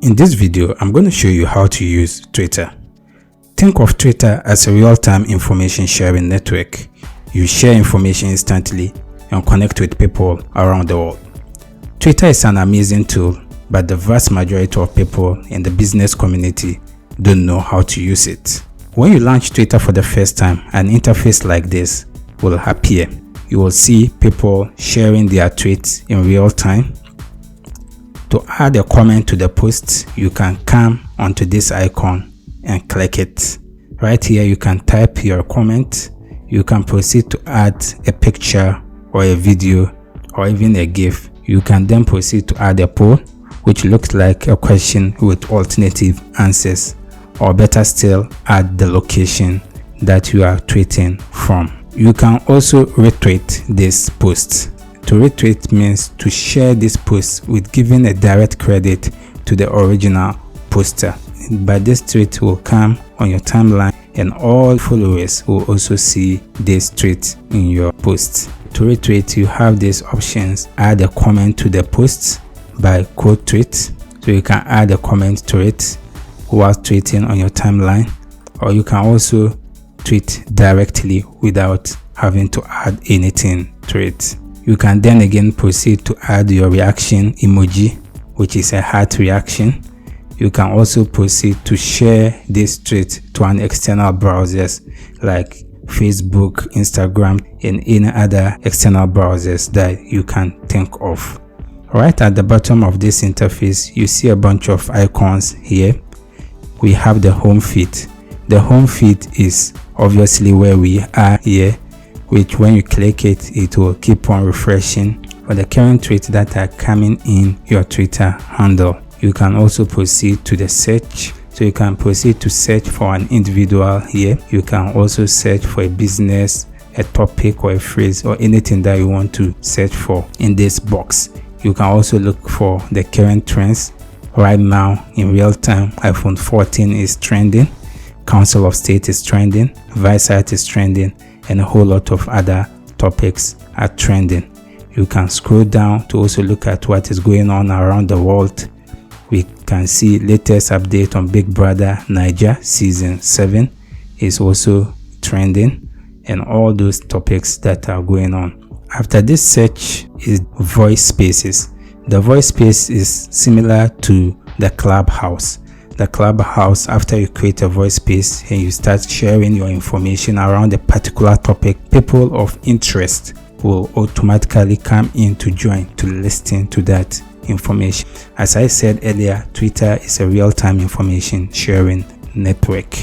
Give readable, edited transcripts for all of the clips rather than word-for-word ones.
In this video, I'm going to show you how to use Twitter. Think of Twitter as a real-time information sharing network. You share information instantly and connect with people around the world. Twitter is an amazing tool, but the vast majority of people in the business community don't know how to use it. When you launch Twitter for the first time, an interface like this will appear. You will see people sharing their tweets in real time. To add a comment to the post, you can come onto this icon and click it. Right here, you can type your comment. You can proceed to add a picture or a video or even a GIF. You can then proceed to add a poll, which looks like a question with alternative answers, or better still, add the location that you are tweeting from. You can also retweet this post. To retweet means to share this post with giving a direct credit to the original poster. But this tweet will come on your timeline and all followers will also see this tweet in your post. To retweet, you have these options. Add a comment to the post by quote tweet. So you can add a comment to it while tweeting on your timeline, or you can also tweet directly without having to add anything to it. You can then again proceed to add your reaction emoji, which is a heart reaction. You can also proceed to share this tweet to an external browsers like Facebook, Instagram, and any other external browsers that you can think of. Right at the bottom of this interface, you see a bunch of icons here. We have the home feed. The home feed is obviously where we are here, which when you click it, it will keep on refreshing for the current tweets that are coming in your Twitter handle. You can also proceed to the search. So you can proceed to search for an individual here. You can also search for a business, a topic, or a phrase, or anything that you want to search for in this box. You can also look for the current trends. Right now, in real time, iPhone 14 is trending, Council of State is trending, Viasat is trending, and a whole lot of other topics are trending. You can scroll down to also look at what is going on around the world. We can see latest update on Big Brother Niger season 7 is also trending, and all those topics that are going on. After this search is voice spaces. The voice space is similar to the Clubhouse. The Clubhouse, after you create a voice space and you start sharing your information around a particular topic, people of interest will automatically come in to join to listen to that information. As I said earlier, Twitter is a real-time information sharing network.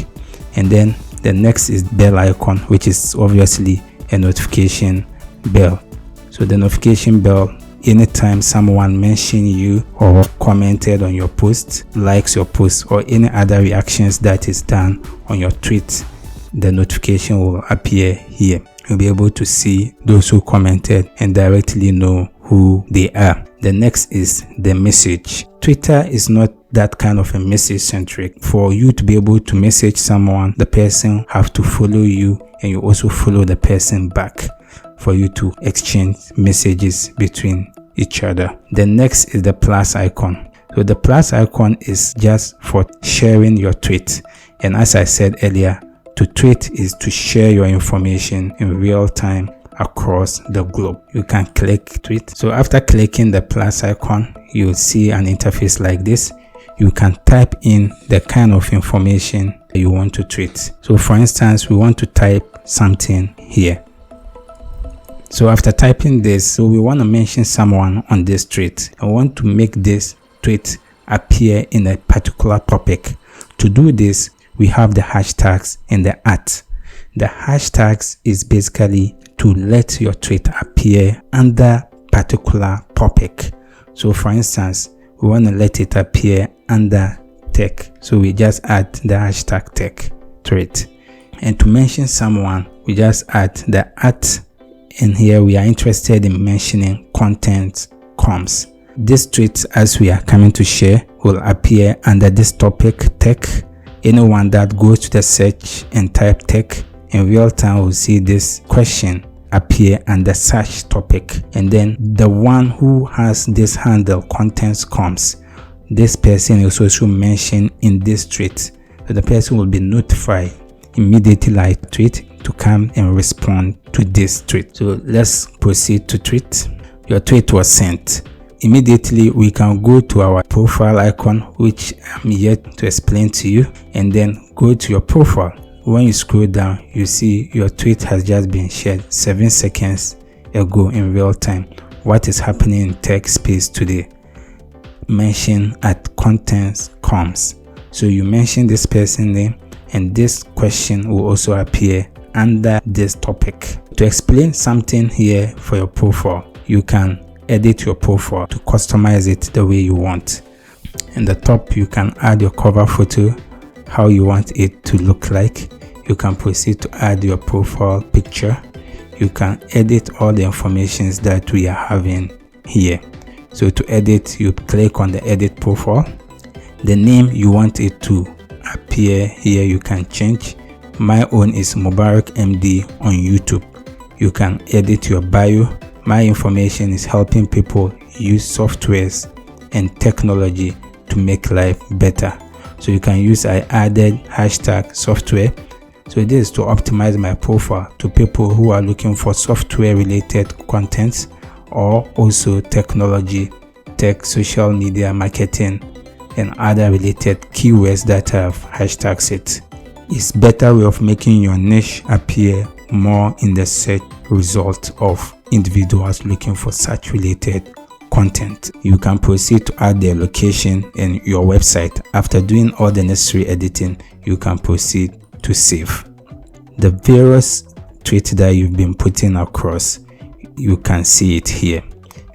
And then the next is bell icon, which is obviously a notification bell. So the notification bell, anytime someone mentions you or commented on your post, likes your post, or any other reactions that is done on your tweet, the notification will appear here. You'll be able to see those who commented and directly know who they are. The next is the message. Twitter is not that kind of a message centric. For you to be able to message someone, the person have to follow you and you also follow the person back for you to exchange messages between each other. The next is the plus icon. So the plus icon is just for sharing your tweet. And as I said earlier, to tweet is to share your information in real time across the globe. You can click tweet. So after clicking the plus icon, you'll see an interface like this. You can type in the kind of information you want to tweet. So for instance, we want to type something here. So after typing this, so we want to mention someone on this tweet. I want to make this tweet appear in a particular topic. To do this, we have the hashtags and the @. The hashtags is basically to let your tweet appear under particular topic. So for instance, we want to let it appear under tech. So we just add the hashtag tech to it. And to mention someone, we just add the @ and here we are interested in mentioning content comms. This tweet, as we are coming to share, will appear under this topic tech. Anyone that goes to the search and type tech in real time will see this question appear under search topic, and then the one who has this handle contents comms this person is also mentioned in this tweet. So the person will be notified immediately I tweet to come and respond to this tweet. So let's proceed to tweet. Your tweet was sent. Immediately we can go to our profile icon, which I'm yet to explain to you, and then go to your profile. When you scroll down, you see your tweet has just been shared 7 seconds ago in real time. What is happening in tech space today? Mention at contents comes. So you mention this person name, and this question will also appear under this topic. To explain something here for your profile, you can edit your profile to customize it the way you want. In the top, you can add your cover photo, how you want it to look like. You can proceed to add your profile picture. You can edit all the informations that we are having here. So to edit, you click on the edit profile. The name you want it to appear here, you can change. My own is Mubarick MD on YouTube. You can edit your bio. My information is helping people use softwares and technology to make life better. So you can use, I added hashtag software. So this is to optimize my profile to people who are looking for software related contents, or also technology, tech, social media, marketing, and other related keywords that have hashtags it. It's better way of making your niche appear more in the search result of individuals looking for such related content. You can proceed to add their location and your website. After doing all the necessary editing, you can proceed to save. The various tweets that you've been putting across, you can see it here.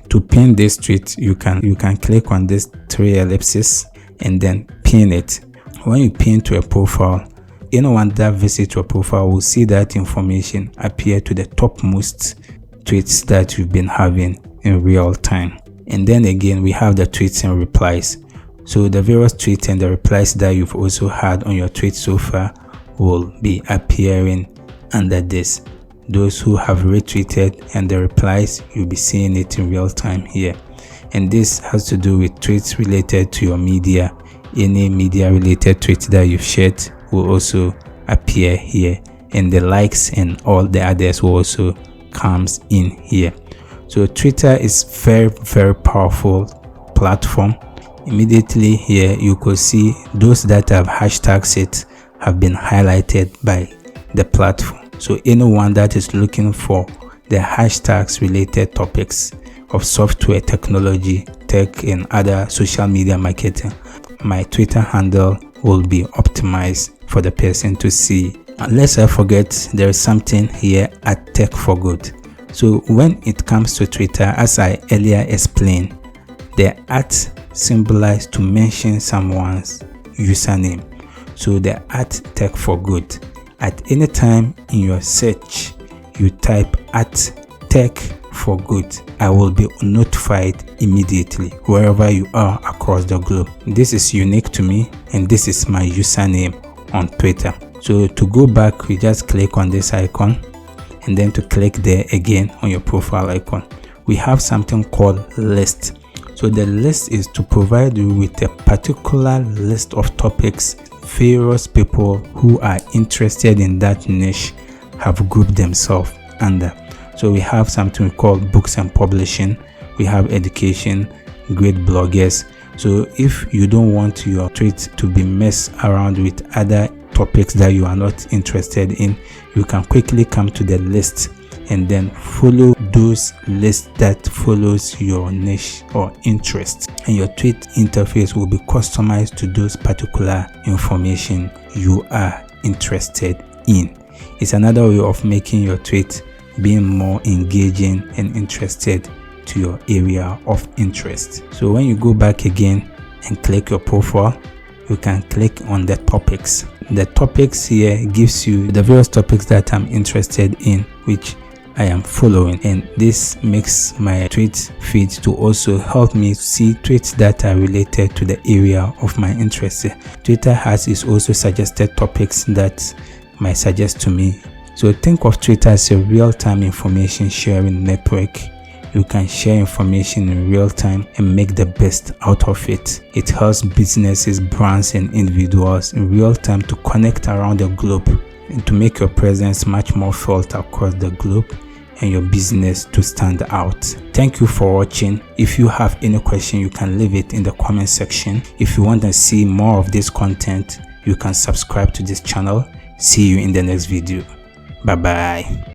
To pin this tweet, you can click on this 3 ellipses and then pin it. When you pin to a profile, anyone that visits your profile will see that information appear to the topmost tweets that you've been having in real time. And then again, we have the tweets and replies. So the various tweets and the replies that you've also had on your tweet so far will be appearing under this. Those who have retweeted and the replies, you'll be seeing it in real time here. And this has to do with tweets related to your media. Any media related tweets that you've shared will also appear here, and the likes and all the others will also comes in here. So Twitter is very powerful platform. Immediately here you could see those that have hashtags it have been highlighted by the platform. So anyone that is looking for the hashtags related topics of software, technology, tech, and other social media marketing, my Twitter handle will be optimized for the person to see. Unless I forget, there is something here at Tech for Good. So when it comes to Twitter, as I earlier explained, the @ symbolizes to mention someone's username. So the @ Tech for Good. At any time in your search, you type @Tech for Good. I will be notified immediately wherever you are across the globe. This is unique to me, and this is my username on Twitter. So to go back, we just click on this icon, and then to click there again on your profile icon. We have something called list. So the list is to provide you with a particular list of topics various people who are interested in that niche have grouped themselves under. So we have something called books and publishing. We have education, great bloggers. So if you don't want your tweet to be messed around with other topics that you are not interested in, you can quickly come to the list and then follow those lists that follows your niche or interest, and your tweet interface will be customized to those particular information you are interested in. It's another way of making your tweet being more engaging and interested to your area of interest. So when you go back again and click your profile, you can click on the topics. The topics here gives you the various topics that I'm interested in, which I am following, and this makes my tweet feed to also help me see tweets that are related to the area of my interest. Twitter has its also suggested topics that might suggest to me. So think of Twitter as a real-time information sharing network you can share information in real time and make the best out of it. It helps businesses, brands, and individuals in real time to connect around the globe and to make your presence much more felt across the globe and your business to stand out. Thank you for watching. If you have any question, you can leave it in the comment section. If you want to see more of this content, you can subscribe to this channel. See you in the next video. Bye bye.